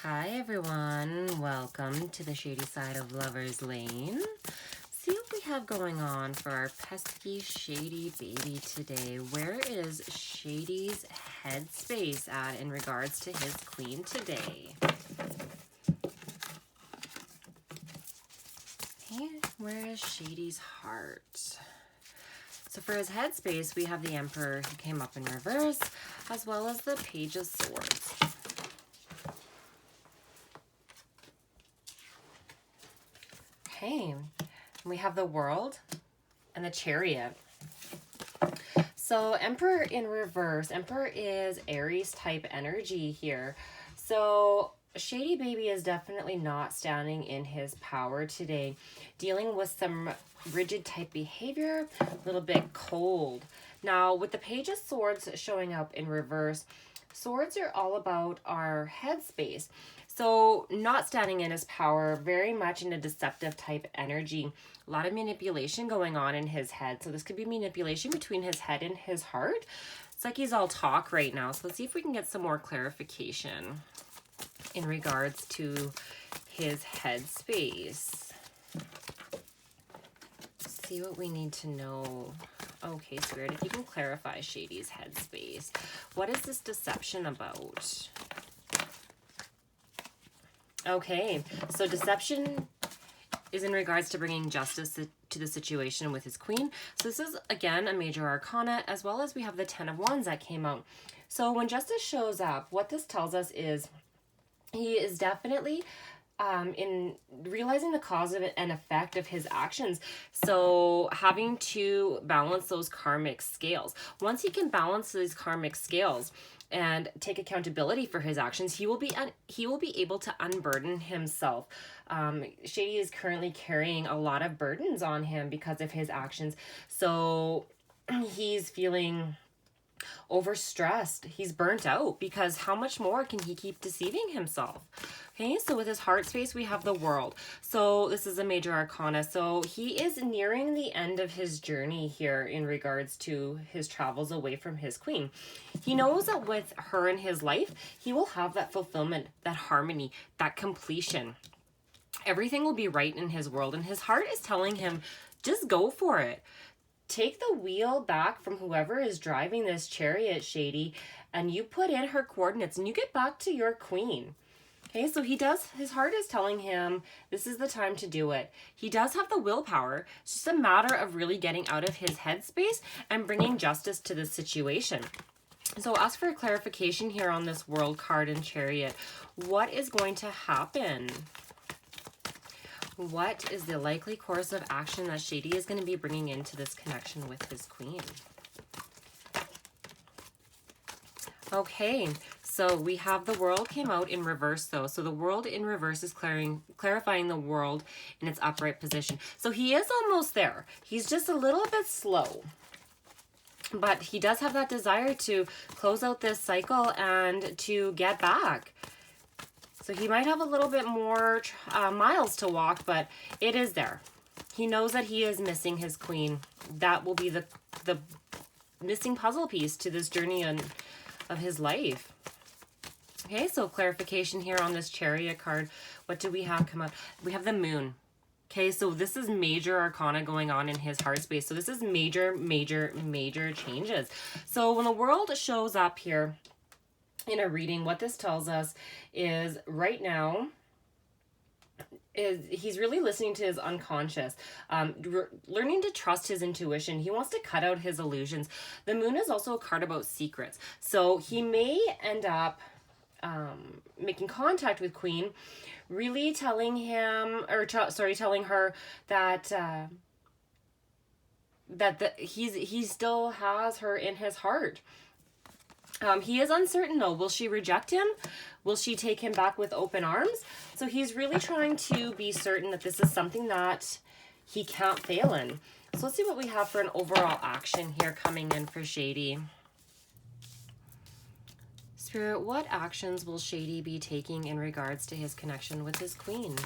Hi everyone, welcome to the shady side of Lover's Lane. See what we have going on for our pesky shady baby today. Where is Shady's headspace at in regards to his queen today? Okay, where is Shady's heart? So for his headspace, we have the Emperor who came up in reverse, as well as the Page of Swords. Okay, we have the World and the Chariot. So Emperor in reverse. Emperor is Aries type energy here. So Shady Baby is definitely not standing in his power today. Dealing with some rigid type behavior, a little bit cold. Now with the Page of Swords showing up in reverse, swords are all about our headspace. So not standing in his power, very much in a deceptive type energy. A lot of manipulation going on in his head. So this could be manipulation between his head and his heart. It's like he's all talk right now. So let's see if we can get some more clarification in regards to his headspace. See what we need to know. Okay, Spirit, if you can clarify Shady's headspace. What is this deception about? Okay, so deception is in regards to bringing justice to the situation with his queen. So this is, again, a major arcana, as well as we have the 10 of Wands that came out. So when justice shows up, what this tells us is he is definitely in realizing the cause of it and effect of his actions. So having to balance those karmic scales. Once he can balance these karmic scales and take accountability for his actions, he will be able to unburden himself. Shady is currently carrying a lot of burdens on him because of his actions. So he's feeling overstressed. He's burnt out because how much more can he keep deceiving himself? Okay, so with his heart space, we have the World. So this is a major arcana. So he is nearing the end of his journey here in regards to his travels away from his queen. He knows that with her in his life, he will have that fulfillment, that harmony, that completion. Everything will be right in his world, and his heart is telling him, just go for it. Take the wheel back from whoever is driving this chariot, Shady, and you put in her coordinates and you get back to your queen. Okay, so his heart is telling him this is the time to do it. He does have the willpower. It's just a matter of really getting out of his headspace and bringing justice to the situation. So ask for a clarification here on this World card and Chariot. What is going to happen? What is the likely course of action that Shady is going to be bringing into this connection with his queen? Okay, so we have the World came out in reverse though. So the World in reverse is clarifying the World in its upright position. So he is almost there. He's just a little bit slow. But he does have that desire to close out this cycle and to get back. So he might have a little bit more miles to walk, but it is there. He knows that he is missing his queen. That will be the missing puzzle piece to this journey of his life. Okay, so clarification here on this Chariot card. What do we have come out? We have the Moon. Okay, so this is major arcana going on in his heart space. So this is major, major, major changes. So when the World shows up here in a reading, what this tells us is right now is he's really listening to his unconscious, learning to trust his intuition. He wants to cut out his illusions. The Moon is also a card about secrets. So he may end up making contact with Queen, really telling him, or telling her that he still has her in his heart. He is uncertain though. Will she reject him? Will she take him back with open arms? So he's really trying to be certain that this is something that he can't fail in. So let's see what we have for an overall action here coming in for Shady. Spirit, what actions will Shady be taking in regards to his connection with his queen?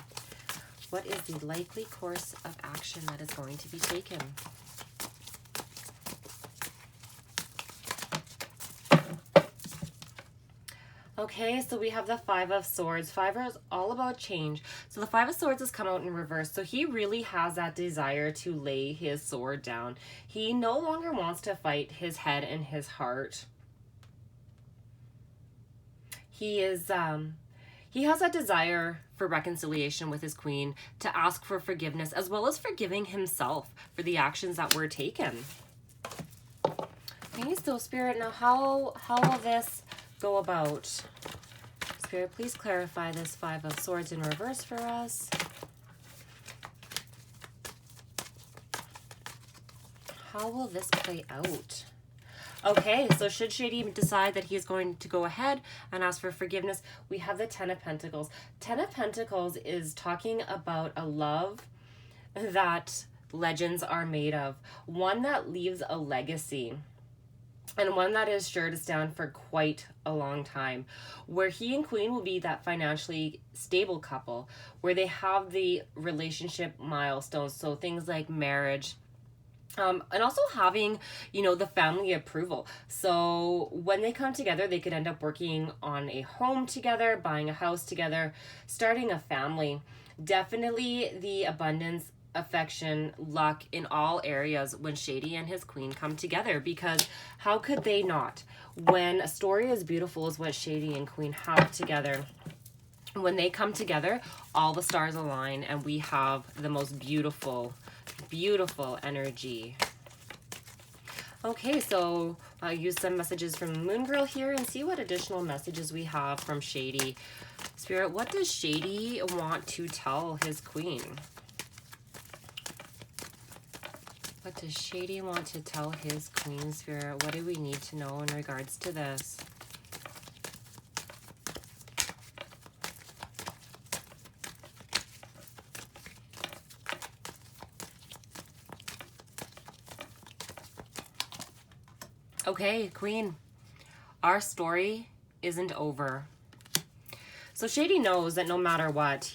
What is the likely course of action that is going to be taken? Okay, so we have the Five of Swords. Five is all about change. So the Five of Swords has come out in reverse. So he really has that desire to lay his sword down. He no longer wants to fight his head and his heart. He has that desire for reconciliation with his queen, to ask for forgiveness, as well as forgiving himself for the actions that were taken. Okay, so Spirit, now how will this go about? Spirit, please clarify this Five of Swords in reverse for us. How will this play out? Okay, so should Shady decide that he's going to go ahead and ask for forgiveness, we have the Ten of Pentacles. Ten of Pentacles is talking about a love that legends are made of, one that leaves a legacy, and one that is sure to stand for quite a long time, where he and Queen will be that financially stable couple, where they have the relationship milestones, so things like marriage, and also having, the family approval. So when they come together, they could end up working on a home together, buying a house together, starting a family. Definitely the abundance, affection, luck in all areas when Shady and his queen come together, because how could they not? When a story as beautiful as what Shady and Queen have together, when they come together, all the stars align and we have the most beautiful energy. Okay, so I'll use some messages from Moon Girl here and see what additional messages we have from Shady. Spirit, what does Shady want to tell his queen? What does Shady want to tell his queen, Spirit? What do we need to know in regards to this? Okay, Queen, our story isn't over. So Shady knows that no matter what,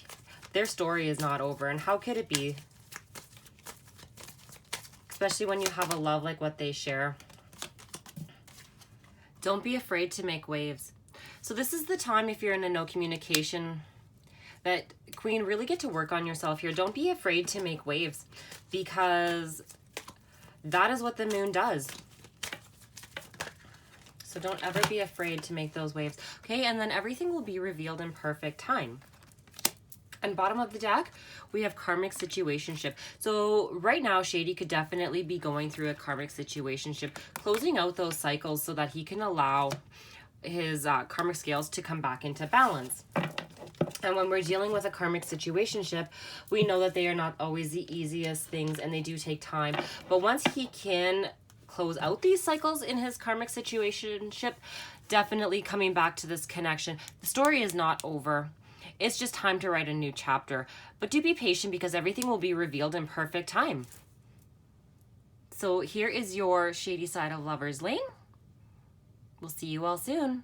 their story is not over. And how could it be? Especially when you have a love like what they share. Don't be afraid to make waves. So this is the time, if you're in a no communication, that Queen, really get to work on yourself here. Don't be afraid to make waves, because that is what the moon does. So don't ever be afraid to make those waves. Okay, and then everything will be revealed in perfect time. And bottom of the deck, we have karmic situationship. So right now, Shady could definitely be going through a karmic situationship, closing out those cycles so that he can allow his karmic scales to come back into balance. And when we're dealing with a karmic situationship, we know that they are not always the easiest things and they do take time. But once he can close out these cycles in his karmic situationship, definitely coming back to this connection. The story is not over. It's just time to write a new chapter. But do be patient, because everything will be revealed in perfect time. So here is your Shady Side of Lover's Lane. We'll see you all soon.